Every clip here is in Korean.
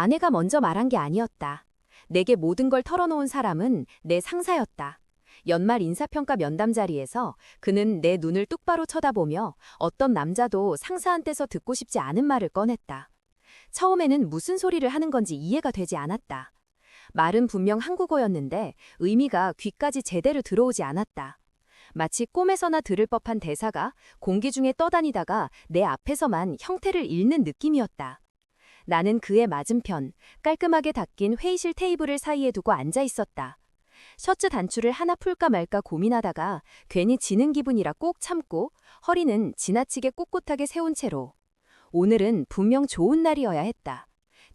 아내가 먼저 말한 게 아니었다. 내게 모든 걸 털어놓은 사람은 내 상사였다. 연말 인사평가 면담 자리에서 그는 내 눈을 똑바로 쳐다보며 어떤 남자도 상사한테서 듣고 싶지 않은 말을 꺼냈다. 처음에는 무슨 소리를 하는 건지 이해가 되지 않았다. 말은 분명 한국어였는데 의미가 귀까지 제대로 들어오지 않았다. 마치 꿈에서나 들을 법한 대사가 공기 중에 떠다니다가 내 앞에서만 형태를 잃는 느낌이었다. 나는 그의 맞은편, 깔끔하게 닦인 회의실 테이블을 사이에 두고 앉아 있었다. 셔츠 단추를 하나 풀까 말까 고민하다가 괜히 지는 기분이라 꼭 참고 허리는 지나치게 꼿꼿하게 세운 채로 오늘은 분명 좋은 날이어야 했다.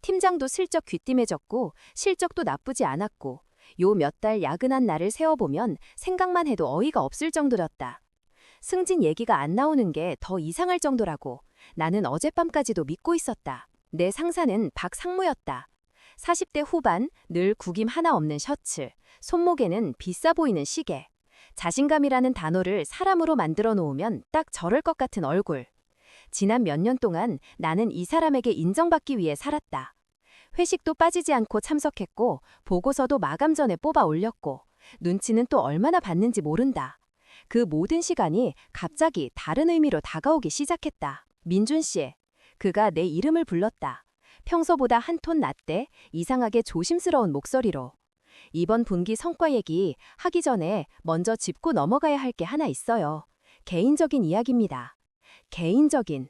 팀장도 슬쩍 귀띔해졌고 실적도 나쁘지 않았고 요 몇 달 야근한 날을 세어보면 생각만 해도 어이가 없을 정도였다. 승진 얘기가 안 나오는 게 더 이상할 정도라고 나는 어젯밤까지도 믿고 있었다. 내 상사는 박상무였다. 40대 후반, 늘 구김 하나 없는 셔츠, 손목에는 비싸 보이는 시계. 자신감이라는 단어를 사람으로 만들어 놓으면 딱 저럴 것 같은 얼굴. 지난 몇 년 동안 나는 이 사람에게 인정받기 위해 살았다. 회식도 빠지지 않고 참석했고 보고서도 마감 전에 뽑아 올렸고 눈치는 또 얼마나 봤는지 모른다. 그 모든 시간이 갑자기 다른 의미로 다가오기 시작했다. 민준 씨. 그가 내 이름을 불렀다. 평소보다 한 톤 낮대 이상하게 조심스러운 목소리로. 이번 분기 성과 얘기 하기 전에 먼저 짚고 넘어가야 할 게 하나 있어요. 개인적인 이야기입니다. 개인적인.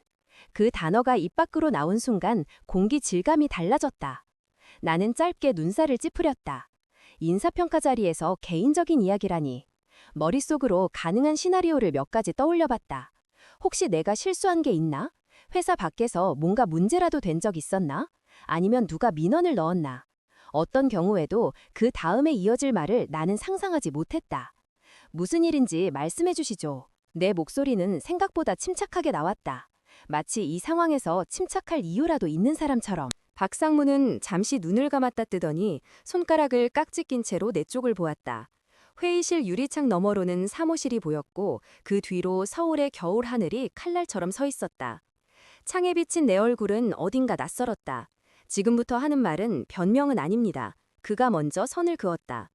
그 단어가 입 밖으로 나온 순간 공기 질감이 달라졌다. 나는 짧게 눈살을 찌푸렸다. 인사평가 자리에서 개인적인 이야기라니. 머릿속으로 가능한 시나리오를 몇 가지 떠올려봤다. 혹시 내가 실수한 게 있나? 회사 밖에서 뭔가 문제라도 된 적 있었나? 아니면 누가 민원을 넣었나? 어떤 경우에도 그 다음에 이어질 말을 나는 상상하지 못했다. 무슨 일인지 말씀해 주시죠. 내 목소리는 생각보다 침착하게 나왔다. 마치 이 상황에서 침착할 이유라도 있는 사람처럼. 박상무는 잠시 눈을 감았다 뜨더니 손가락을 깍지 낀 채로 내 쪽을 보았다. 회의실 유리창 너머로는 사무실이 보였고 그 뒤로 서울의 겨울 하늘이 칼날처럼 서 있었다. 창에 비친 내 얼굴은 어딘가 낯설었다. 지금부터 하는 말은 변명은 아닙니다. 그가 먼저 선을 그었다.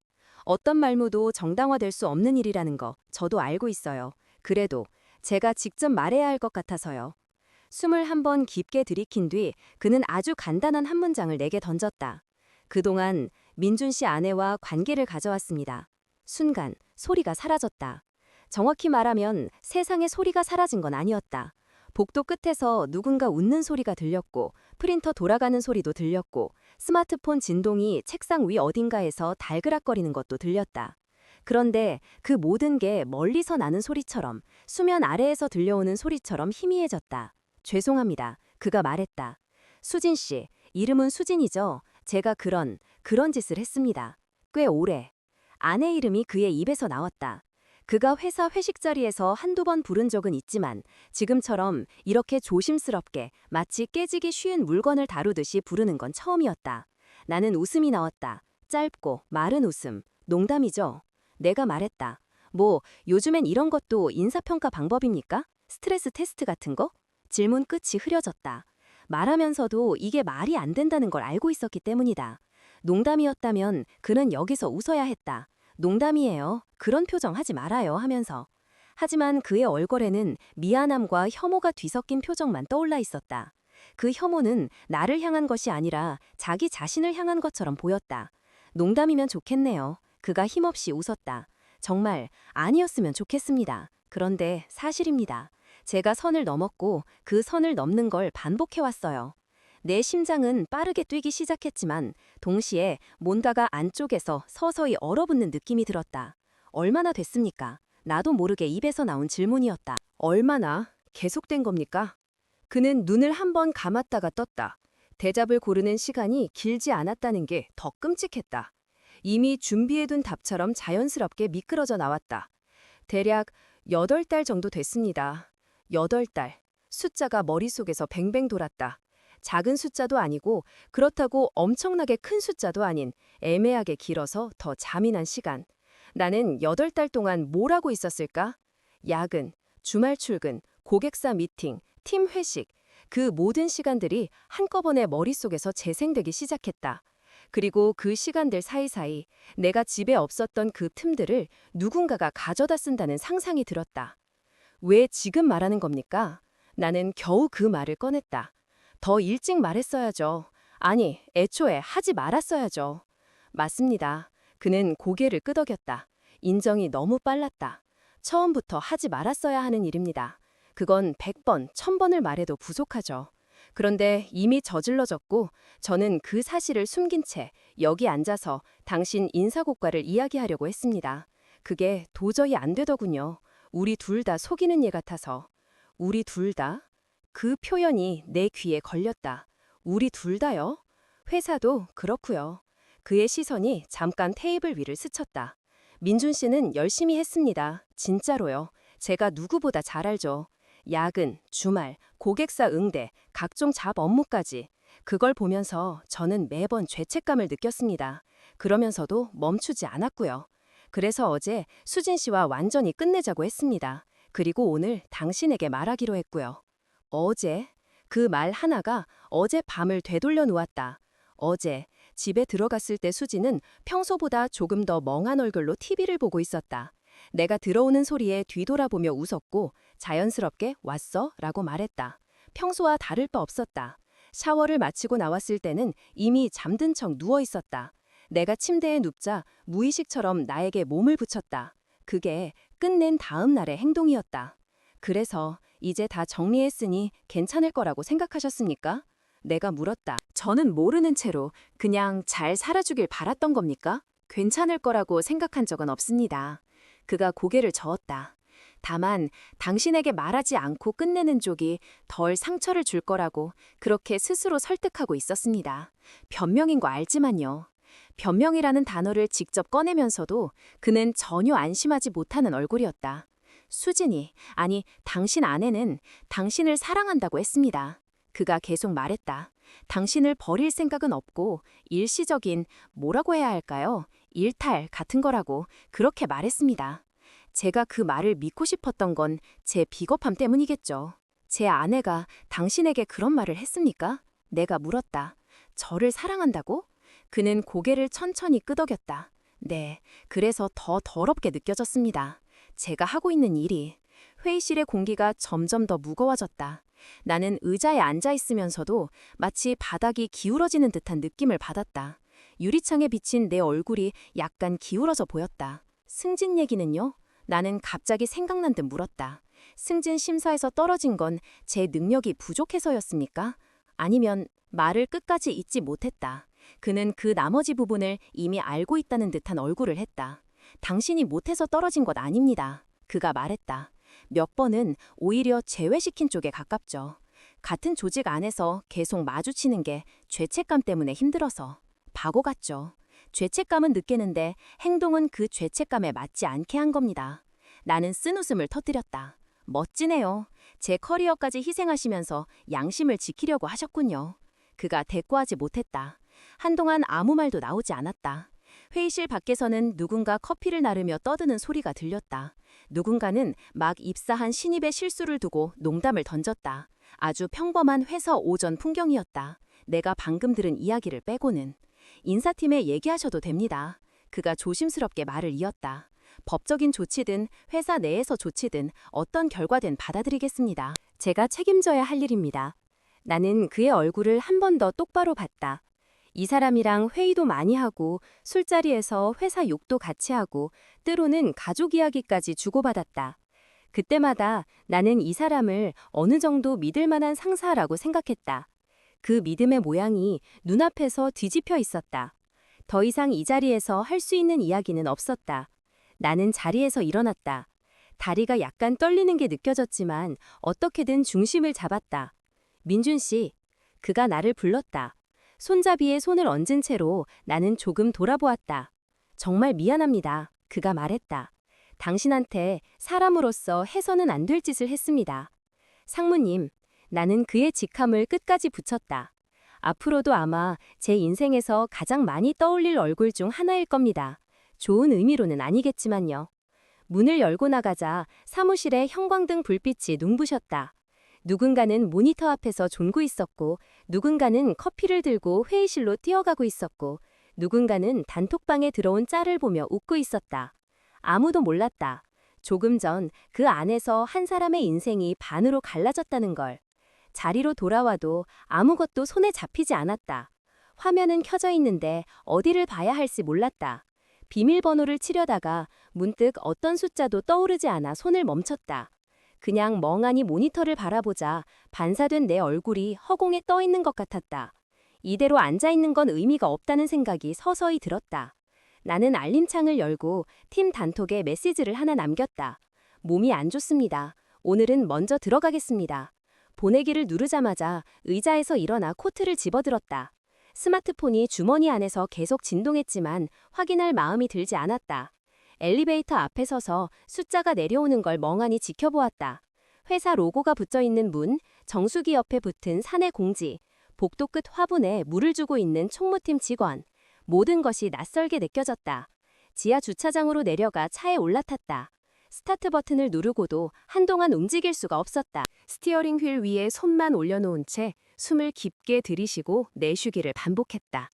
어떤 말모도 정당화될 수 없는 일이라는 거 저도 알고 있어요. 그래도 제가 직접 말해야 할 것 같아서요. 숨을 한번 깊게 들이킨 뒤 그는 아주 간단한 한 문장을 내게 던졌다. 그동안 민준 씨 아내와 관계를 가져왔습니다. 순간 소리가 사라졌다. 정확히 말하면 세상에 소리가 사라진 건 아니었다. 복도 끝에서 누군가 웃는 소리가 들렸고 프린터 돌아가는 소리도 들렸고 스마트폰 진동이 책상 위 어딘가에서 달그락거리는 것도 들렸다. 그런데 그 모든 게 멀리서 나는 소리처럼 수면 아래에서 들려오는 소리처럼 희미해졌다. 죄송합니다. 그가 말했다. 수진 씨, 이름은 수진이죠. 제가 그런 짓을 했습니다. 꽤 오래. 아내 이름이 그의 입에서 나왔다. 그가 회사 회식 자리에서 한두 번 부른 적은 있지만 지금처럼 이렇게 조심스럽게 마치 깨지기 쉬운 물건을 다루듯이 부르는 건 처음이었다. 나는 웃음이 나왔다. 짧고 마른 웃음. 농담이죠. 내가 말했다. 뭐 요즘엔 이런 것도 인사평가 방법입니까? 스트레스 테스트 같은 거? 질문 끝이 흐려졌다. 말하면서도 이게 말이 안 된다는 걸 알고 있었기 때문이다. 농담이었다면 그는 여기서 웃어야 했다. 농담이에요. 그런 표정 하지 말아요 하면서. 하지만 그의 얼굴에는 미안함과 혐오가 뒤섞인 표정만 떠올라 있었다. 그 혐오는 나를 향한 것이 아니라 자기 자신을 향한 것처럼 보였다. 농담이면 좋겠네요. 그가 힘없이 웃었다. 정말 아니었으면 좋겠습니다. 그런데 사실입니다. 제가 선을 넘었고 그 선을 넘는 걸 반복해왔어요. 내 심장은 빠르게 뛰기 시작했지만 동시에 뭔가가 안쪽에서 서서히 얼어붙는 느낌이 들었다. 얼마나 됐습니까? 나도 모르게 입에서 나온 질문이었다. 얼마나 계속된 겁니까? 그는 눈을 한번 감았다가 떴다. 대답을 고르는 시간이 길지 않았다는 게 더 끔찍했다. 이미 준비해둔 답처럼 자연스럽게 미끄러져 나왔다. 대략 8달 정도 됐습니다. 8달. 숫자가 머릿속에서 뱅뱅 돌았다. 작은 숫자도 아니고 그렇다고 엄청나게 큰 숫자도 아닌 애매하게 길어서 더 잠인한 시간. 나는 8달 동안 뭘 하고 있었을까? 야근, 주말 출근, 고객사 미팅, 팀 회식. 그 모든 시간들이 한꺼번에 머릿속에서 재생되기 시작했다. 그리고 그 시간들 사이사이 내가 집에 없었던 그 틈들을 누군가가 가져다 쓴다는 상상이 들었다. 왜 지금 말하는 겁니까? 나는 겨우 그 말을 꺼냈다. 더 일찍 말했어야죠. 아니, 애초에 하지 말았어야죠. 맞습니다. 그는 고개를 끄덕였다. 인정이 너무 빨랐다. 처음부터 하지 말았어야 하는 일입니다. 그건 100번, 1000번을 말해도 부족하죠. 그런데 이미 저질러졌고 저는 그 사실을 숨긴 채 여기 앉아서 당신 인사고과를 이야기하려고 했습니다. 그게 도저히 안 되더군요. 우리 둘 다 속이는 예 같아서. 우리 둘 다? 그 표현이 내 귀에 걸렸다. 우리 둘 다요? 회사도 그렇고요. 그의 시선이 잠깐 테이블 위를 스쳤다. 민준 씨는 열심히 했습니다. 진짜로요. 제가 누구보다 잘 알죠. 야근, 주말, 고객사 응대, 각종 잡 업무까지. 그걸 보면서 저는 매번 죄책감을 느꼈습니다. 그러면서도 멈추지 않았고요. 그래서 어제 수진 씨와 완전히 끝내자고 했습니다. 그리고 오늘 당신에게 말하기로 했고요. 어제? 그 말 하나가 어제 밤을 되돌려 놓았다. 어제 집에 들어갔을 때 수지는 평소보다 조금 더 멍한 얼굴로 TV를 보고 있었다. 내가 들어오는 소리에 뒤돌아보며 웃었고 자연스럽게 왔어? 라고 말했다. 평소와 다를 바 없었다. 샤워를 마치고 나왔을 때는 이미 잠든 척 누워 있었다. 내가 침대에 눕자 무의식처럼 나에게 몸을 붙였다. 그게 끝낸 다음 날의 행동이었다. 그래서 이제 다 정리했으니 괜찮을 거라고 생각하셨습니까? 내가 물었다. 저는 모르는 채로 그냥 잘 살아주길 바랐던 겁니까? 괜찮을 거라고 생각한 적은 없습니다. 그가 고개를 저었다. 다만 당신에게 말하지 않고 끝내는 쪽이 덜 상처를 줄 거라고 그렇게 스스로 설득하고 있었습니다. 변명인 거 알지만요. 변명이라는 단어를 직접 꺼내면서도 그는 전혀 안심하지 못하는 얼굴이었다. 수진이, 아니 당신 아내는 당신을 사랑한다고 했습니다. 그가 계속 말했다. 당신을 버릴 생각은 없고 일시적인 뭐라고 해야 할까요? 일탈 같은 거라고 그렇게 말했습니다. 제가 그 말을 믿고 싶었던 건 제 비겁함 때문이겠죠. 제 아내가 당신에게 그런 말을 했습니까? 내가 물었다. 저를 사랑한다고? 그는 고개를 천천히 끄덕였다. 네, 그래서 더 더럽게 느껴졌습니다. 제가 하고 있는 일이. 회의실의 공기가 점점 더 무거워졌다. 나는 의자에 앉아 있으면서도 마치 바닥이 기울어지는 듯한 느낌을 받았다. 유리창에 비친 내 얼굴이 약간 기울어져 보였다. 승진 얘기는요? 나는 갑자기 생각난 듯 물었다. 승진 심사에서 떨어진 건 제 능력이 부족해서였습니까? 아니면 말을 끝까지 잊지 못했다. 그는 그 나머지 부분을 이미 알고 있다는 듯한 얼굴을 했다. 당신이 못해서 떨어진 것 아닙니다. 그가 말했다. 몇 번은 오히려 제외시킨 쪽에 가깝죠. 같은 조직 안에서 계속 마주치는 게 죄책감 때문에 힘들어서. 바보 같죠. 죄책감은 느끼는데 행동은 그 죄책감에 맞지 않게 한 겁니다. 나는 쓴웃음을 터뜨렸다. 멋지네요. 제 커리어까지 희생하시면서 양심을 지키려고 하셨군요. 그가 대꾸하지 못했다. 한동안 아무 말도 나오지 않았다. 회의실 밖에서는 누군가 커피를 나르며 떠드는 소리가 들렸다. 누군가는 막 입사한 신입의 실수를 두고 농담을 던졌다. 아주 평범한 회사 오전 풍경이었다. 내가 방금 들은 이야기를 빼고는. 인사팀에 얘기하셔도 됩니다. 그가 조심스럽게 말을 이었다. 법적인 조치든 회사 내에서 조치든 어떤 결과든 받아들이겠습니다. 제가 책임져야 할 일입니다. 나는 그의 얼굴을 한 번 더 똑바로 봤다. 이 사람이랑 회의도 많이 하고 술자리에서 회사 욕도 같이 하고 때로는 가족 이야기까지 주고받았다. 그때마다 나는 이 사람을 어느 정도 믿을 만한 상사라고 생각했다. 그 믿음의 모양이 눈앞에서 뒤집혀 있었다. 더 이상 이 자리에서 할 수 있는 이야기는 없었다. 나는 자리에서 일어났다. 다리가 약간 떨리는 게 느껴졌지만 어떻게든 중심을 잡았다. 민준 씨, 그가 나를 불렀다. 손잡이에 손을 얹은 채로 나는 조금 돌아보았다. 정말 미안합니다. 그가 말했다. 당신한테 사람으로서 해서는 안 될 짓을 했습니다. 상무님, 나는 그의 직함을 끝까지 붙였다. 앞으로도 아마 제 인생에서 가장 많이 떠올릴 얼굴 중 하나일 겁니다. 좋은 의미로는 아니겠지만요. 문을 열고 나가자 사무실에 형광등 불빛이 눈부셨다. 누군가는 모니터 앞에서 졸고 있었고, 누군가는 커피를 들고 회의실로 뛰어가고 있었고, 누군가는 단톡방에 들어온 짤을 보며 웃고 있었다. 아무도 몰랐다. 조금 전 그 안에서 한 사람의 인생이 반으로 갈라졌다는 걸. 자리로 돌아와도 아무것도 손에 잡히지 않았다. 화면은 켜져 있는데 어디를 봐야 할지 몰랐다. 비밀번호를 치려다가 문득 어떤 숫자도 떠오르지 않아 손을 멈췄다. 그냥 멍하니 모니터를 바라보자 반사된 내 얼굴이 허공에 떠 있는 것 같았다. 이대로 앉아 있는 건 의미가 없다는 생각이 서서히 들었다. 나는 알림창을 열고 팀 단톡에 메시지를 하나 남겼다. 몸이 안 좋습니다. 오늘은 먼저 들어가겠습니다. 보내기를 누르자마자 의자에서 일어나 코트를 집어들었다. 스마트폰이 주머니 안에서 계속 진동했지만 확인할 마음이 들지 않았다. 엘리베이터 앞에 서서 숫자가 내려오는 걸 멍하니 지켜보았다. 회사 로고가 붙어 있는 문, 정수기 옆에 붙은 사내 공지, 복도 끝 화분에 물을 주고 있는 총무팀 직원. 모든 것이 낯설게 느껴졌다. 지하 주차장으로 내려가 차에 올라탔다. 스타트 버튼을 누르고도 한동안 움직일 수가 없었다. 스티어링 휠 위에 손만 올려놓은 채 숨을 깊게 들이쉬고 내쉬기를 반복했다.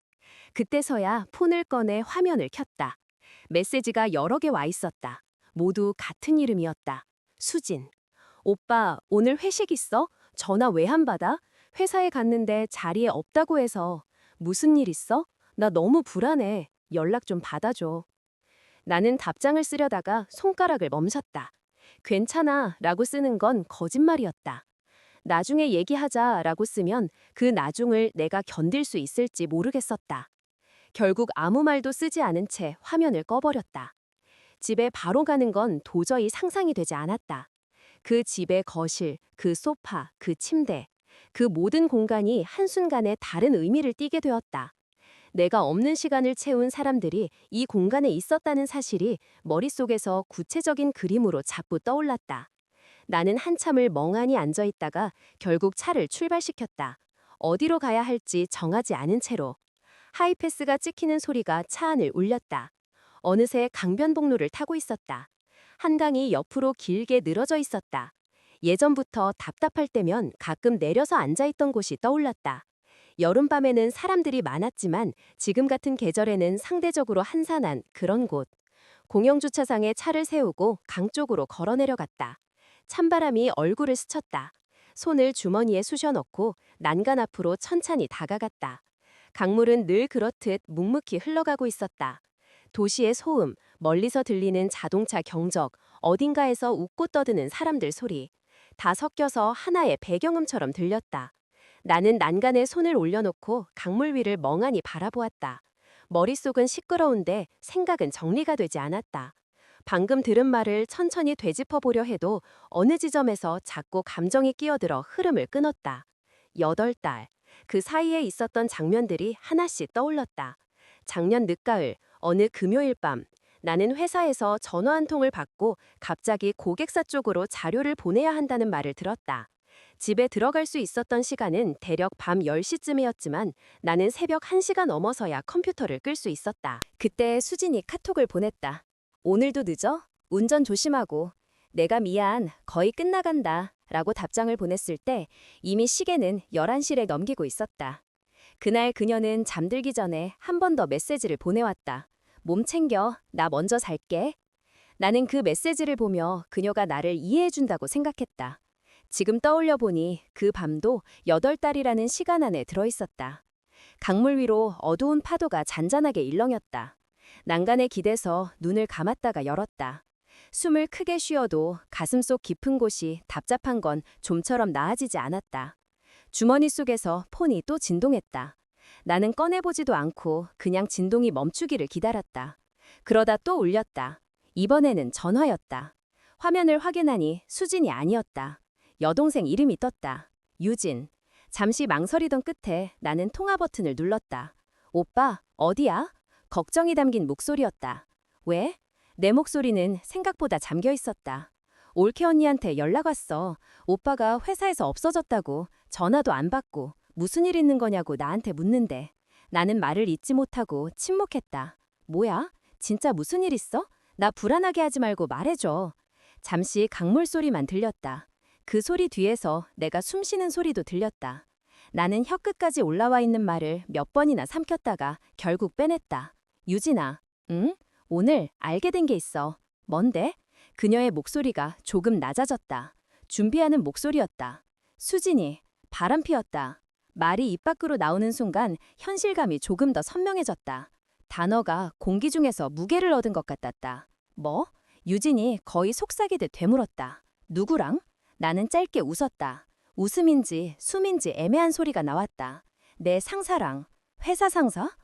그때서야 폰을 꺼내 화면을 켰다. 메시지가 여러 개 와 있었다. 모두 같은 이름이었다. 수진. 오빠, 오늘 회식 있어? 전화 왜 안 받아? 회사에 갔는데 자리에 없다고 해서. 무슨 일 있어? 나 너무 불안해. 연락 좀 받아줘. 나는 답장을 쓰려다가 손가락을 멈췄다. 괜찮아 라고 쓰는 건 거짓말이었다. 나중에 얘기하자 라고 쓰면 그 나중을 내가 견딜 수 있을지 모르겠었다. 결국 아무 말도 쓰지 않은 채 화면을 꺼버렸다. 집에 바로 가는 건 도저히 상상이 되지 않았다. 그 집의 거실, 그 소파, 그 침대, 그 모든 공간이 한순간에 다른 의미를 띠게 되었다. 내가 없는 시간을 채운 사람들이 이 공간에 있었다는 사실이 머릿속에서 구체적인 그림으로 자꾸 떠올랐다. 나는 한참을 멍하니 앉아 있다가 결국 차를 출발시켰다. 어디로 가야 할지 정하지 않은 채로. 하이패스가 찍히는 소리가 차 안을 울렸다. 어느새 강변북로를 타고 있었다. 한강이 옆으로 길게 늘어져 있었다. 예전부터 답답할 때면 가끔 내려서 앉아있던 곳이 떠올랐다. 여름밤에는 사람들이 많았지만 지금 같은 계절에는 상대적으로 한산한 그런 곳. 공영주차장에 차를 세우고 강 쪽으로 걸어 내려갔다. 찬바람이 얼굴을 스쳤다. 손을 주머니에 쑤셔넣고 난간 앞으로 천천히 다가갔다. 강물은 늘 그렇듯 묵묵히 흘러가고 있었다. 도시의 소음, 멀리서 들리는 자동차 경적, 어딘가에서 웃고 떠드는 사람들 소리. 다 섞여서 하나의 배경음처럼 들렸다. 나는 난간에 손을 올려놓고 강물 위를 멍하니 바라보았다. 머릿속은 시끄러운데 생각은 정리가 되지 않았다. 방금 들은 말을 천천히 되짚어보려 해도 어느 지점에서 자꾸 감정이 끼어들어 흐름을 끊었다. 8달. 그 사이에 있었던 장면들이 하나씩 떠올랐다. 작년 늦가을, 어느 금요일 밤, 나는 회사에서 전화 한 통을 받고 갑자기 고객사 쪽으로 자료를 보내야 한다는 말을 들었다. 집에 들어갈 수 있었던 시간은 대략 밤 10시쯤이었지만 나는 새벽 1시가 넘어서야 컴퓨터를 끌 수 있었다. 그때 수진이 카톡을 보냈다. 오늘도 늦어? 운전 조심하고. 내가 미안, 거의 끝나간다. 라고 답장을 보냈을 때 이미 시계는 11시를 넘기고 있었다. 그날 그녀는 잠들기 전에 한 번 더 메시지를 보내왔다. 몸 챙겨, 나 먼저 잘게. 나는 그 메시지를 보며 그녀가 나를 이해해준다고 생각했다. 지금 떠올려 보니 그 밤도 8달이라는 시간 안에 들어있었다. 강물 위로 어두운 파도가 잔잔하게 일렁였다. 난간에 기대서 눈을 감았다가 열었다. 숨을 크게 쉬어도 가슴속 깊은 곳이 답답한 건 좀처럼 나아지지 않았다. 주머니 속에서 폰이 또 진동했다. 나는 꺼내보지도 않고 그냥 진동이 멈추기를 기다렸다. 그러다 또 울렸다. 이번에는 전화였다. 화면을 확인하니 수진이 아니었다. 여동생 이름이 떴다. 유진. 잠시 망설이던 끝에 나는 통화 버튼을 눌렀다. 오빠, 어디야? 걱정이 담긴 목소리였다. 왜? 내 목소리는 생각보다 잠겨 있었다. 올케 언니한테 연락 왔어. 오빠가 회사에서 없어졌다고. 전화도 안 받고. 무슨 일 있는 거냐고 나한테 묻는데. 나는 말을 잇지 못하고 침묵했다. 뭐야? 진짜 무슨 일 있어? 나 불안하게 하지 말고 말해줘. 잠시 강물 소리만 들렸다. 그 소리 뒤에서 내가 숨 쉬는 소리도 들렸다. 나는 혀끝까지 올라와 있는 말을 몇 번이나 삼켰다가 결국 빼냈다. 유진아, 응? 오늘 알게 된 게 있어. 뭔데? 그녀의 목소리가 조금 낮아졌다. 준비하는 목소리였다. 수진이, 바람 피웠다. 말이 입 밖으로 나오는 순간 현실감이 조금 더 선명해졌다. 단어가 공기 중에서 무게를 얻은 것 같았다. 뭐? 유진이 거의 속삭이듯 되물었다. 누구랑? 나는 짧게 웃었다. 웃음인지 숨인지 애매한 소리가 나왔다. 내 상사랑. 회사 상사?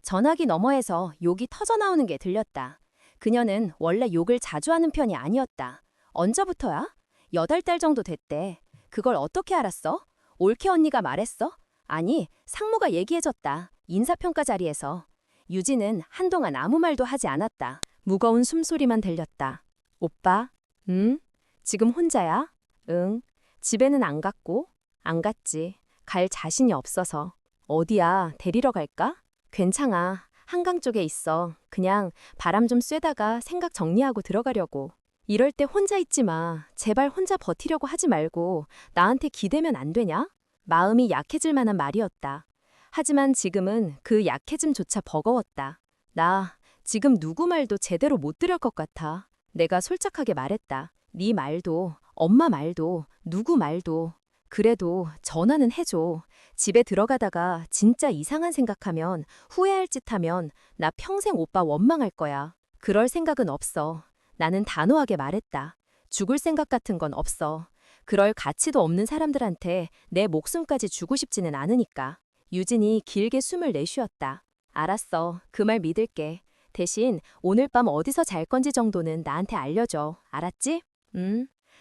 전화기 너머에서 욕이 터져나오는 게 들렸다. 그녀는 원래 욕을 자주 하는 편이 아니었다. 언제부터야? 8달 정도 됐대. 그걸 어떻게 알았어? 올케 언니가 말했어? 아니, 상무가 얘기해줬다. 인사평가 자리에서. 유진은 한동안 아무 말도 하지 않았다. 무거운 숨소리만 들렸다. 오빠? 응? 지금 혼자야? 응. 집에는 안 갔고? 안 갔지. 갈 자신이 없어서. 어디야? 데리러 갈까? 괜찮아. 한강 쪽에 있어. 그냥 바람 좀 쐬다가 생각 정리하고 들어가려고. 이럴 때 혼자 있지 마. 제발 혼자 버티려고 하지 말고 나한테 기대면 안 되냐? 마음이 약해질 만한 말이었다. 하지만 지금은 그 약해짐조차 버거웠다. 나 지금 누구 말도 제대로 못 들을 것 같아. 내가 솔직하게 말했다. 네 말도, 엄마 말도, 누구 말도. 그래도 전화는 해줘. 집에 들어가다가 진짜 이상한 생각하면 후회할 짓 하면 나 평생 오빠 원망할 거야. 그럴 생각은 없어. 나는 단호하게 말했다. 죽을 생각 같은 건 없어. 그럴 가치도 없는 사람들한테 내 목숨까지 주고 싶지는 않으니까. 유진이 길게 숨을 내쉬었다. 알았어. 그 말 믿을게. 대신 오늘 밤 어디서 잘 건지 정도는 나한테 알려줘. 알았지?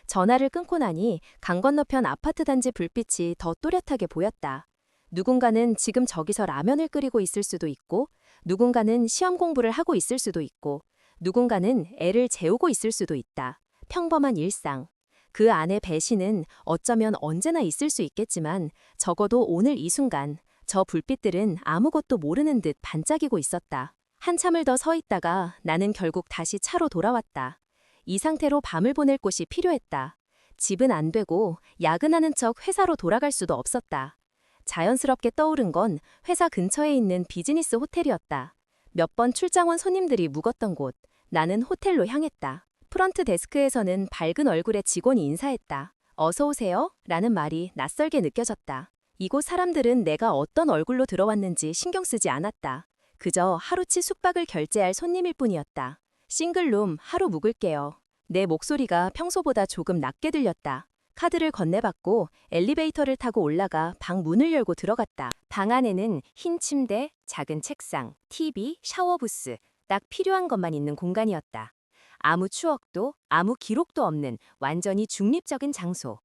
전화를 끊고 나니 강 건너편 아파트 단지 불빛이 더 또렷하게 보였다. 누군가는 지금 저기서 라면을 끓이고 있을 수도 있고, 누군가는 시험 공부를 하고 있을 수도 있고, 누군가는 애를 재우고 있을 수도 있다. 평범한 일상. 그 안에 배신은 어쩌면 언제나 있을 수 있겠지만 적어도 오늘 이 순간 저 불빛들은 아무것도 모르는 듯 반짝이고 있었다. 한참을 더 서 있다가 나는 결국 다시 차로 돌아왔다. 이 상태로 밤을 보낼 곳이 필요했다. 집은 안 되고 야근하는 척 회사로 돌아갈 수도 없었다. 자연스럽게 떠오른 건 회사 근처에 있는 비즈니스 호텔이었다. 몇 번 출장 온 손님들이 묵었던 곳. 나는 호텔로 향했다. 프런트 데스크에서는 밝은 얼굴의 직원이 인사했다. 어서 오세요? 라는 말이 낯설게 느껴졌다. 이곳 사람들은 내가 어떤 얼굴로 들어왔는지 신경 쓰지 않았다. 그저 하루치 숙박을 결제할 손님일 뿐이었다. 싱글룸 하루 묵을게요. 내 목소리가 평소보다 조금 낮게 들렸다. 카드를 건네받고 엘리베이터를 타고 올라가 방 문을 열고 들어갔다. 방 안에는 흰 침대, 작은 책상, TV, 샤워 부스, 딱 필요한 것만 있는 공간이었다. 아무 추억도 아무 기록도 없는 완전히 중립적인 장소.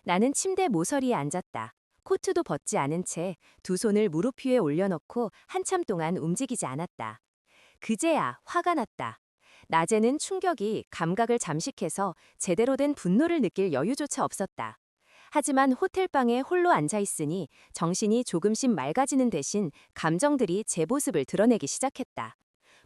나는 침대 모서리에 앉았다. 코트도 벗지 않은 채 두 손을 무릎 위에 올려놓고 한참 동안 움직이지 않았다. 그제야 화가 났다. 낮에는 충격이 감각을 잠식해서 제대로 된 분노를 느낄 여유조차 없었다. 하지만 호텔방에 홀로 앉아있으니 정신이 조금씩 맑아지는 대신 감정들이 제 모습을 드러내기 시작했다.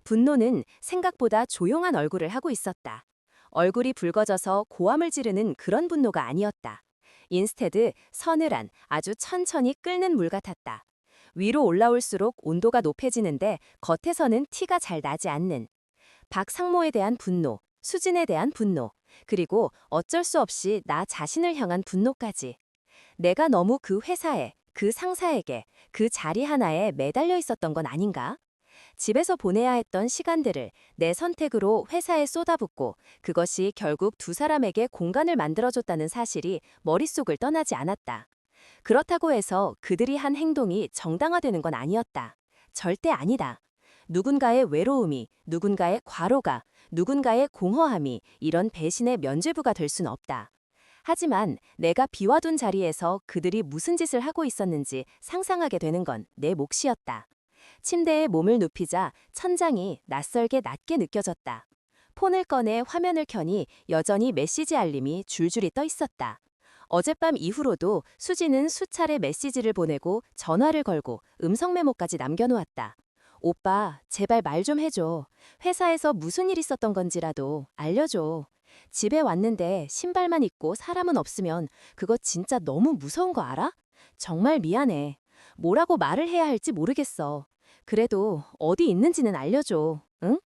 분노는 생각보다 조용한 얼굴을 하고 있었다. 얼굴이 붉어져서 고함을 지르는 그런 분노가 아니었다. 인스테드 서늘한 아주 천천히 끓는 물 같았다. 위로 올라올수록 온도가 높아지는데 겉에서는 티가 잘 나지 않는 박상모에 대한 분노, 수진에 대한 분노, 그리고 어쩔 수 없이 나 자신을 향한 분노까지. 내가 너무 그 회사에, 그 상사에게, 그 자리 하나에 매달려 있었던 건 아닌가? 집에서 보내야 했던 시간들을 내 선택으로 회사에 쏟아붓고 그것이 결국 두 사람에게 공간을 만들어줬다는 사실이 머릿속을 떠나지 않았다. 그렇다고 해서 그들이 한 행동이 정당화되는 건 아니었다. 절대 아니다. 누군가의 외로움이, 누군가의 과로가, 누군가의 공허함이 이런 배신의 면죄부가 될 순 없다. 하지만 내가 비워둔 자리에서 그들이 무슨 짓을 하고 있었는지 상상하게 되는 건 내 몫이었다. 침대에 몸을 눕히자 천장이 낯설게 낮게 느껴졌다. 폰을 꺼내 화면을 켜니 여전히 메시지 알림이 줄줄이 떠 있었다. 어젯밤 이후로도 수지는 수차례 메시지를 보내고 전화를 걸고 음성 메모까지 남겨놓았다. 오빠, 제발 말 좀 해줘. 회사에서 무슨 일 있었던 건지라도 알려줘. 집에 왔는데 신발만 입고 사람은 없으면 그거 진짜 너무 무서운 거 알아? 정말 미안해. 뭐라고 말을 해야 할지 모르겠어. 그래도 어디 있는지는 알려줘. 응?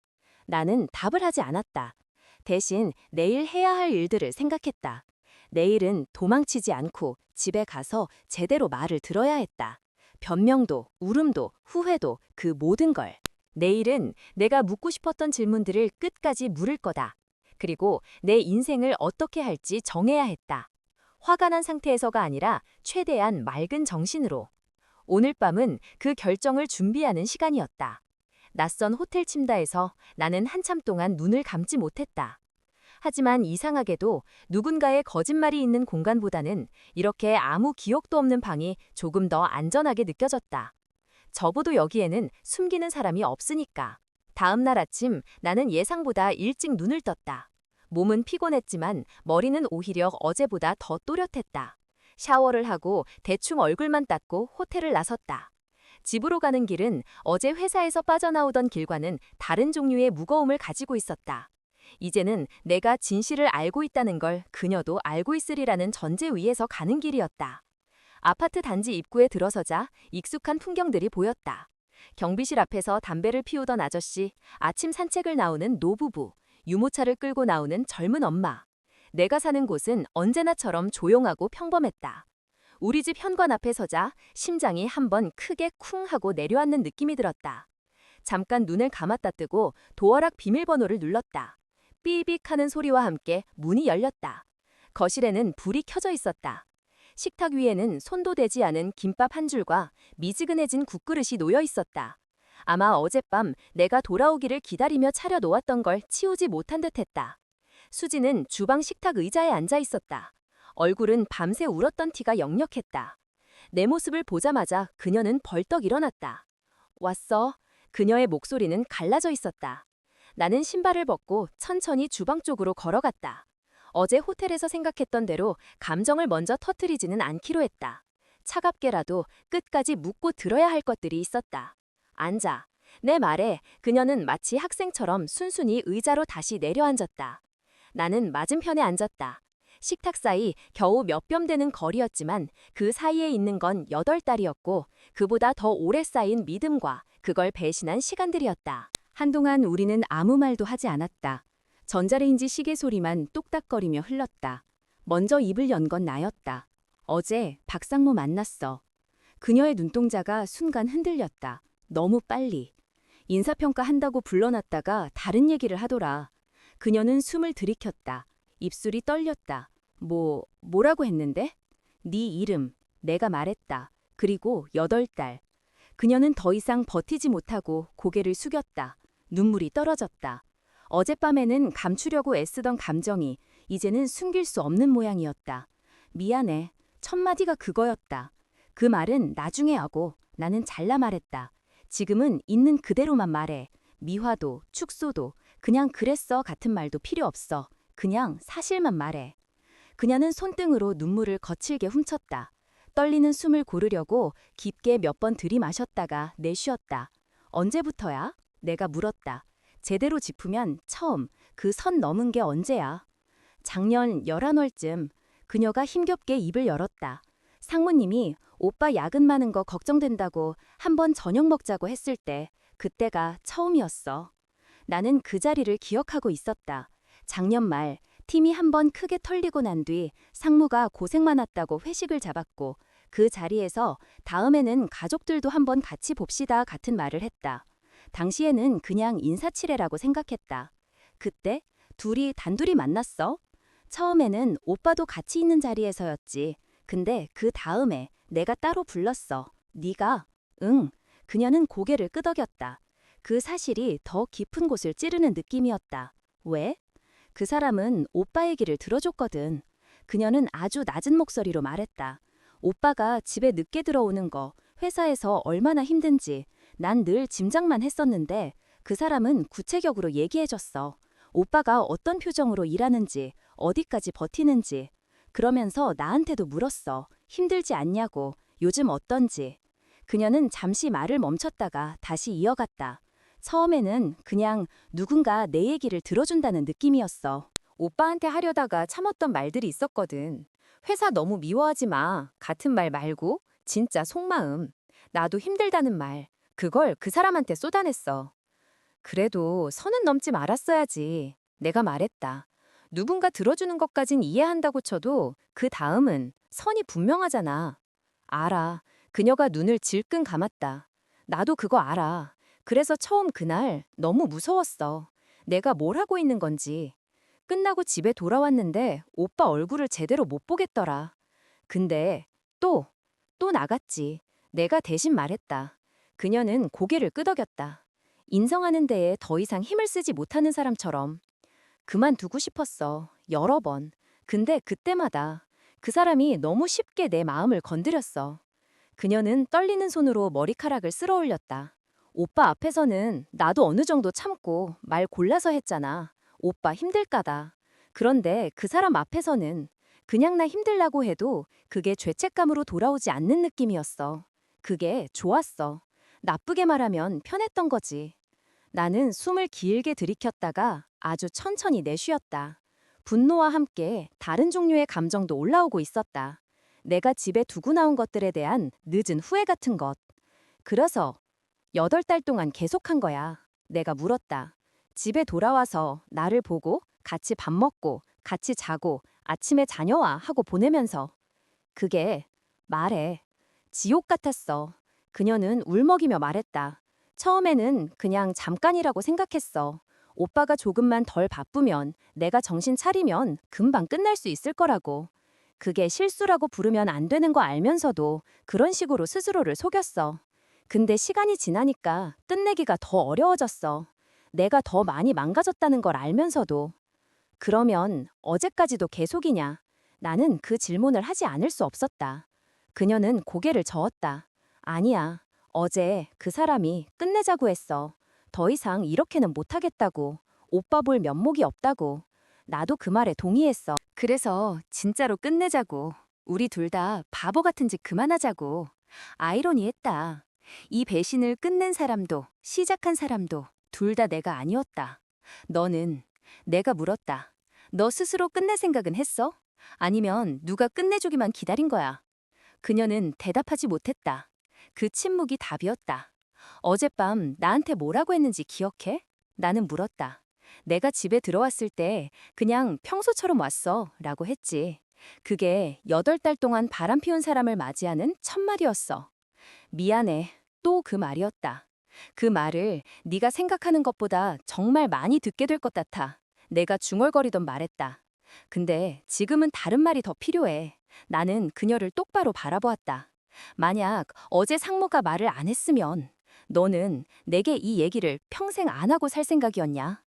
나는 답을 하지 않았다. 대신 내일 해야 할 일들을 생각했다. 내일은 도망치지 않고 집에 가서 제대로 말을 들어야 했다. 변명도, 울음도, 후회도 그 모든 걸. 내일은 내가 묻고 싶었던 질문들을 끝까지 물을 거다. 그리고 내 인생을 어떻게 할지 정해야 했다. 화가 난 상태에서가 아니라 최대한 맑은 정신으로. 오늘 밤은 그 결정을 준비하는 시간이었다. 낯선 호텔 침대에서 나는 한참 동안 눈을 감지 못했다. 하지만 이상하게도 누군가의 거짓말이 있는 공간보다는 이렇게 아무 기억도 없는 방이 조금 더 안전하게 느껴졌다. 적어도 여기에는 숨기는 사람이 없으니까. 다음 날 아침 나는 예상보다 일찍 눈을 떴다. 몸은 피곤했지만 머리는 오히려 어제보다 더 또렷했다. 샤워를 하고 대충 얼굴만 닦고 호텔을 나섰다. 집으로 가는 길은 어제 회사에서 빠져나오던 길과는 다른 종류의 무거움을 가지고 있었다. 이제는 내가 진실을 알고 있다는 걸 그녀도 알고 있으리라는 전제 위에서 가는 길이었다. 아파트 단지 입구에 들어서자 익숙한 풍경들이 보였다. 경비실 앞에서 담배를 피우던 아저씨, 아침 산책을 나오는 노부부, 유모차를 끌고 나오는 젊은 엄마. 내가 사는 곳은 언제나처럼 조용하고 평범했다. 우리 집 현관 앞에 서자 심장이 한번 크게 쿵 하고 내려앉는 느낌이 들었다. 잠깐 눈을 감았다 뜨고 도어락 비밀번호를 눌렀다. 삐빅 하는 소리와 함께 문이 열렸다. 거실에는 불이 켜져 있었다. 식탁 위에는 손도 대지 않은 김밥 한 줄과 미지근해진 국그릇이 놓여 있었다. 아마 어젯밤 내가 돌아오기를 기다리며 차려놓았던 걸 치우지 못한 듯했다. 수지는 주방 식탁 의자에 앉아 있었다. 얼굴은 밤새 울었던 티가 역력했다. 내 모습을 보자마자 그녀는 벌떡 일어났다. 왔어? 그녀의 목소리는 갈라져 있었다. 나는 신발을 벗고 천천히 주방 쪽으로 걸어갔다. 어제 호텔에서 생각했던 대로 감정을 먼저 터뜨리지는 않기로 했다. 차갑게라도 끝까지 묻고 들어야 할 것들이 있었다. 앉아. 내 말에 그녀는 마치 학생처럼 순순히 의자로 다시 내려앉았다. 나는 맞은편에 앉았다. 식탁 사이 겨우 몇 뼘 되는 거리였지만 그 사이에 있는 건 8달이었고 그보다 더 오래 쌓인 믿음과 그걸 배신한 시간들이었다. 한동안 우리는 아무 말도 하지 않았다. 전자레인지 시계 소리만 똑딱거리며 흘렀다. 먼저 입을 연 건 나였다. 어제 박상무 만났어. 그녀의 눈동자가 순간 흔들렸다. 너무 빨리. 인사평가 한다고 불러놨다가 다른 얘기를 하더라. 그녀는 숨을 들이켰다. 입술이 떨렸다. 뭐라고 했는데? 네 이름, 내가 말했다. 그리고 8달. 그녀는 더 이상 버티지 못하고 고개를 숙였다. 눈물이 떨어졌다. 어젯밤에는 감추려고 애쓰던 감정이 이제는 숨길 수 없는 모양이었다. 미안해. 첫 마디가 그거였다. 그 말은 나중에 하고 나는 잘라 말했다. 지금은 있는 그대로만 말해. 미화도, 축소도, 그냥 그랬어 같은 말도 필요 없어. 그냥 사실만 말해. 그녀는 손등으로 눈물을 거칠게 훔쳤다. 떨리는 숨을 고르려고 깊게 몇 번 들이마셨다가 내쉬었다. 언제부터야? 내가 물었다. 제대로 짚으면 처음. 그 선 넘은 게 언제야? 작년 11월쯤. 그녀가 힘겹게 입을 열었다. 상무님이 오빠 야근 많은 거 걱정된다고 한번 저녁 먹자고 했을 때 그때가 처음이었어. 나는 그 자리를 기억하고 있었다. 작년 말 팀이 한번 크게 털리고 난 뒤 상무가 고생 많았다고 회식을 잡았고 그 자리에서 다음에는 가족들도 한번 같이 봅시다 같은 말을 했다. 당시에는 그냥 인사치레라고 생각했다. 그때 둘이 단둘이 만났어. 처음에는 오빠도 같이 있는 자리에서였지. 근데 그 다음에 내가 따로 불렀어. 네가? 응. 그녀는 고개를 끄덕였다. 그 사실이 더 깊은 곳을 찌르는 느낌이었다. 왜? 그 사람은 오빠 얘기를 들어줬거든. 그녀는 아주 낮은 목소리로 말했다. 오빠가 집에 늦게 들어오는 거, 회사에서 얼마나 힘든지 난 늘 짐작만 했었는데 그 사람은 구체적으로 얘기해줬어. 오빠가 어떤 표정으로 일하는지, 어디까지 버티는지. 그러면서 나한테도 물었어. 힘들지 않냐고, 요즘 어떤지. 그녀는 잠시 말을 멈췄다가 다시 이어갔다. 처음에는 그냥 누군가 내 얘기를 들어준다는 느낌이었어. 오빠한테 하려다가 참았던 말들이 있었거든. 회사 너무 미워하지 마. 같은 말 말고 진짜 속마음. 나도 힘들다는 말. 그걸 그 사람한테 쏟아냈어. 그래도 선은 넘지 말았어야지. 내가 말했다. 누군가 들어주는 것까진 이해한다고 쳐도 그 다음은 선이 분명하잖아. 알아. 그녀가 눈을 질끈 감았다. 나도 그거 알아. 그래서 처음 그날 너무 무서웠어. 내가 뭘 하고 있는 건지. 끝나고 집에 돌아왔는데 오빠 얼굴을 제대로 못 보겠더라. 근데 또, 또 나갔지. 내가 대신 말했다. 그녀는 고개를 끄덕였다. 인정하는 데에 더 이상 힘을 쓰지 못하는 사람처럼. 그만두고 싶었어. 여러 번. 근데 그때마다 그 사람이 너무 쉽게 내 마음을 건드렸어. 그녀는 떨리는 손으로 머리카락을 쓸어 올렸다. 오빠 앞에서는 나도 어느 정도 참고 말 골라서 했잖아. 오빠 힘들까다. 그런데 그 사람 앞에서는 그냥 나 힘들라고 해도 그게 죄책감으로 돌아오지 않는 느낌이었어. 그게 좋았어. 나쁘게 말하면 편했던 거지. 나는 숨을 길게 들이켰다가 아주 천천히 내쉬었다. 분노와 함께 다른 종류의 감정도 올라오고 있었다. 내가 집에 두고 나온 것들에 대한 늦은 후회 같은 것. 그래서 8달 동안 계속한 거야. 내가 물었다. 집에 돌아와서 나를 보고 같이 밥 먹고 같이 자고 아침에 자녀와 하고 보내면서. 그게 말해. 지옥 같았어. 그녀는 울먹이며 말했다. 처음에는 그냥 잠깐이라고 생각했어. 오빠가 조금만 덜 바쁘면 내가 정신 차리면 금방 끝날 수 있을 거라고. 그게 실수라고 부르면 안 되는 거 알면서도 그런 식으로 스스로를 속였어. 근데 시간이 지나니까 끝내기가 더 어려워졌어. 내가 더 많이 망가졌다는 걸 알면서도. 그러면 어제까지도 계속이냐? 나는 그 질문을 하지 않을 수 없었다. 그녀는 고개를 저었다. 아니야. 어제 그 사람이 끝내자고 했어. 더 이상 이렇게는 못하겠다고. 오빠 볼 면목이 없다고. 나도 그 말에 동의했어. 그래서 진짜로 끝내자고. 우리 둘 다 바보 같은 짓 그만하자고. 아이러니했다. 이 배신을 끝낸 사람도 시작한 사람도 둘 다 내가 아니었다. 너는. 내가 물었다. 너 스스로 끝낼 생각은 했어? 아니면 누가 끝내주기만 기다린 거야? 그녀는 대답하지 못했다. 그 침묵이 답이었다. 어젯밤 나한테 뭐라고 했는지 기억해? 나는 물었다. 내가 집에 들어왔을 때 그냥 평소처럼 왔어 라고 했지. 그게 8달 동안 바람 피운 사람을 맞이하는 첫 말이었어. 미안해. 또 그 말이었다. 그 말을 네가 생각하는 것보다 정말 많이 듣게 될 것 같아. 내가 중얼거리던 말했다. 근데 지금은 다른 말이 더 필요해. 나는 그녀를 똑바로 바라보았다. 만약 어제 상무가 말을 안 했으면 너는 내게 이 얘기를 평생 안 하고 살 생각이었냐?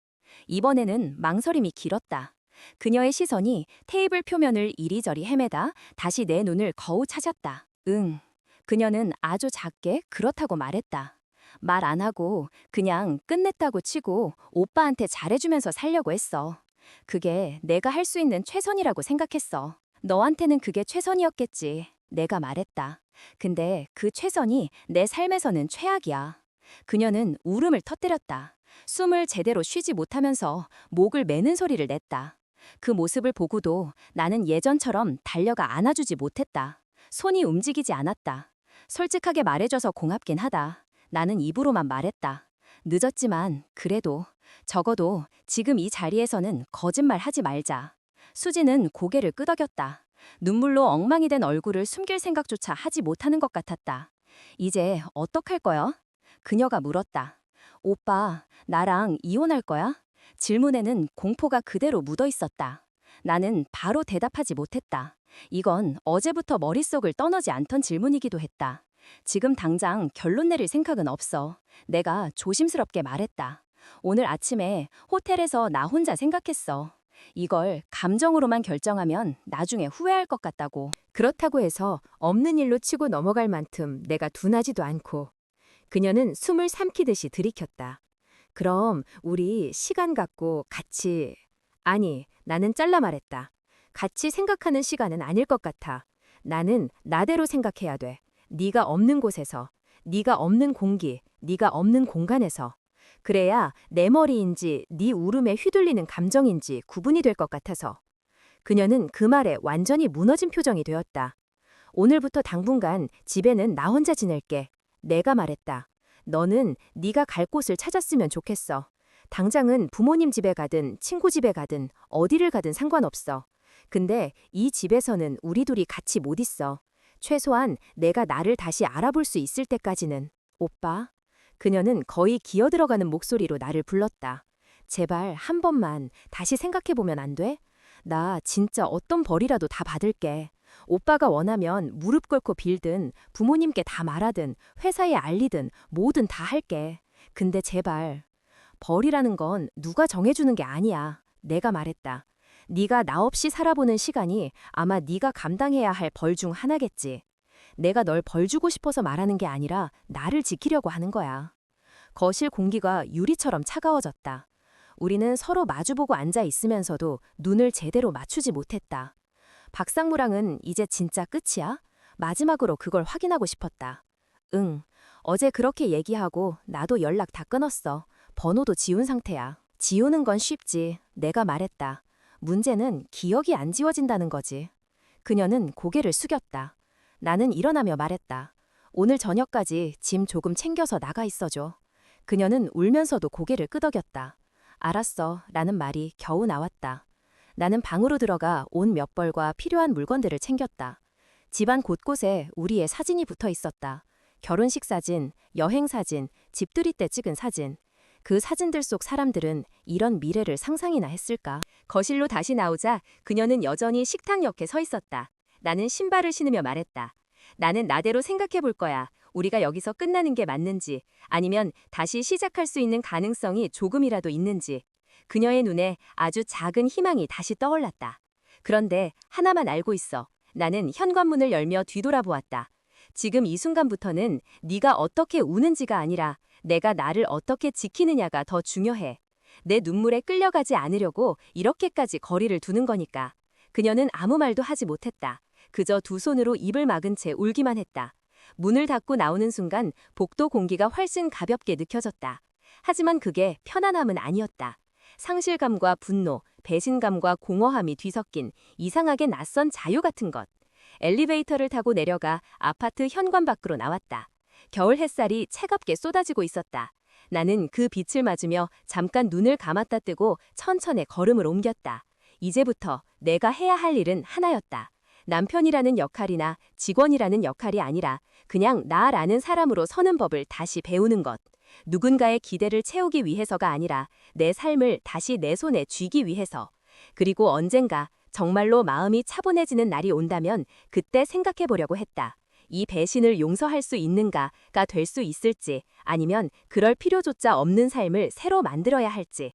이번에는 망설임이 길었다. 그녀의 시선이 테이블 표면을 이리저리 헤매다 다시 내 눈을 거우 찾았다. 응. 그녀는 아주 작게 그렇다고 말했다. 말 안 하고 그냥 끝냈다고 치고 오빠한테 잘해주면서 살려고 했어. 그게 내가 할 수 있는 최선이라고 생각했어. 너한테는 그게 최선이었겠지. 내가 말했다. 근데 그 최선이 내 삶에서는 최악이야. 그녀는 울음을 터뜨렸다. 숨을 제대로 쉬지 못하면서 목을 매는 소리를 냈다. 그 모습을 보고도 나는 예전처럼 달려가 안아주지 못했다. 손이 움직이지 않았다. 솔직하게 말해줘서 고맙긴 하다. 나는 입으로만 말했다. 늦었지만 그래도 적어도 지금 이 자리에서는 거짓말 하지 말자. 수지는 고개를 끄덕였다. 눈물로 엉망이 된 얼굴을 숨길 생각조차 하지 못하는 것 같았다. 이제 어떡할 거야? 그녀가 물었다. 오빠, 나랑 이혼할 거야? 질문에는 공포가 그대로 묻어 있었다. 나는 바로 대답하지 못했다. 이건 어제부터 머릿속을 떠나지 않던 질문이기도 했다. 지금 당장 결론 내릴 생각은 없어. 내가 조심스럽게 말했다. 오늘 아침에 호텔에서 나 혼자 생각했어. 이걸 감정으로만 결정하면 나중에 후회할 것 같다고. 그렇다고 해서 없는 일로 치고 넘어갈 만큼 내가 둔하지도 않고. 그녀는 숨을 삼키듯이 들이켰다. 그럼 우리 시간 갖고 같이... 아니, 나는 잘라 말했다. 같이 생각하는 시간은 아닐 것 같아. 나는 나대로 생각해야 돼. 네가 없는 곳에서, 네가 없는 공기, 네가 없는 공간에서. 그래야 내 머리인지 네 울음에 휘둘리는 감정인지 구분이 될 것 같아서. 그녀는 그 말에 완전히 무너진 표정이 되었다. 오늘부터 당분간 집에는 나 혼자 지낼게. 내가 말했다. 너는 네가 갈 곳을 찾았으면 좋겠어. 당장은 부모님 집에 가든 친구 집에 가든 어디를 가든 상관없어. 근데 이 집에서는 우리 둘이 같이 못 있어. 최소한 내가 나를 다시 알아볼 수 있을 때까지는. 오빠. 그녀는 거의 기어들어가는 목소리로 나를 불렀다. 제발 한 번만 다시 생각해보면 안 돼? 나 진짜 어떤 벌이라도 다 받을게. 오빠가 원하면 무릎 꿇고 빌든 부모님께 다 말하든 회사에 알리든 뭐든 다 할게. 근데 제발. 벌이라는 건 누가 정해주는 게 아니야. 내가 말했다. 네가 나 없이 살아보는 시간이 아마 네가 감당해야 할 벌 중 하나겠지. 내가 널 벌 주고 싶어서 말하는 게 아니라 나를 지키려고 하는 거야. 거실 공기가 유리처럼 차가워졌다. 우리는 서로 마주보고 앉아 있으면서도 눈을 제대로 맞추지 못했다. 박상무랑은 이제 진짜 끝이야? 마지막으로 그걸 확인하고 싶었다. 응. 어제 그렇게 얘기하고 나도 연락 다 끊었어. 번호도 지운 상태야. 지우는 건 쉽지. 내가 말했다. 문제는 기억이 안 지워진다는 거지. 그녀는 고개를 숙였다. 나는 일어나며 말했다. 오늘 저녁까지 짐 조금 챙겨서 나가 있어줘. 그녀는 울면서도 고개를 끄덕였다. 알았어. 라는 말이 겨우 나왔다. 나는 방으로 들어가 옷 몇 벌과 필요한 물건들을 챙겼다. 집안 곳곳에 우리의 사진이 붙어 있었다. 결혼식 사진, 여행 사진, 집들이 때 찍은 사진. 그 사진들 속 사람들은 이런 미래를 상상이나 했을까? 거실로 다시 나오자 그녀는 여전히 식탁 옆에 서 있었다. 나는 신발을 신으며 말했다. 나는 나대로 생각해 볼 거야. 우리가 여기서 끝나는 게 맞는지, 아니면 다시 시작할 수 있는 가능성이 조금이라도 있는지. 그녀의 눈에 아주 작은 희망이 다시 떠올랐다. 그런데 하나만 알고 있어. 나는 현관문을 열며 뒤돌아보았다. 지금 이 순간부터는 네가 어떻게 우는지가 아니라 내가 나를 어떻게 지키느냐가 더 중요해. 내 눈물에 끌려가지 않으려고 이렇게까지 거리를 두는 거니까. 그녀는 아무 말도 하지 못했다. 그저 두 손으로 입을 막은 채 울기만 했다. 문을 닫고 나오는 순간 복도 공기가 훨씬 가볍게 느껴졌다. 하지만 그게 편안함은 아니었다. 상실감과 분노, 배신감과 공허함이 뒤섞인 이상하게 낯선 자유 같은 것. 엘리베이터를 타고 내려가 아파트 현관 밖으로 나왔다. 겨울 햇살이 차갑게 쏟아지고 있었다. 나는 그 빛을 맞으며 잠깐 눈을 감았다 뜨고 천천히 걸음을 옮겼다. 이제부터 내가 해야 할 일은 하나였다. 남편이라는 역할이나 직원이라는 역할이 아니라 그냥 나라는 사람으로 서는 법을 다시 배우는 것. 누군가의 기대를 채우기 위해서가 아니라 내 삶을 다시 내 손에 쥐기 위해서. 그리고 언젠가 정말로 마음이 차분해지는 날이 온다면 그때 생각해 보려고 했다. 이 배신을 용서할 수 있는가가 될 수 있을지, 아니면 그럴 필요조차 없는 삶을 새로 만들어야 할지.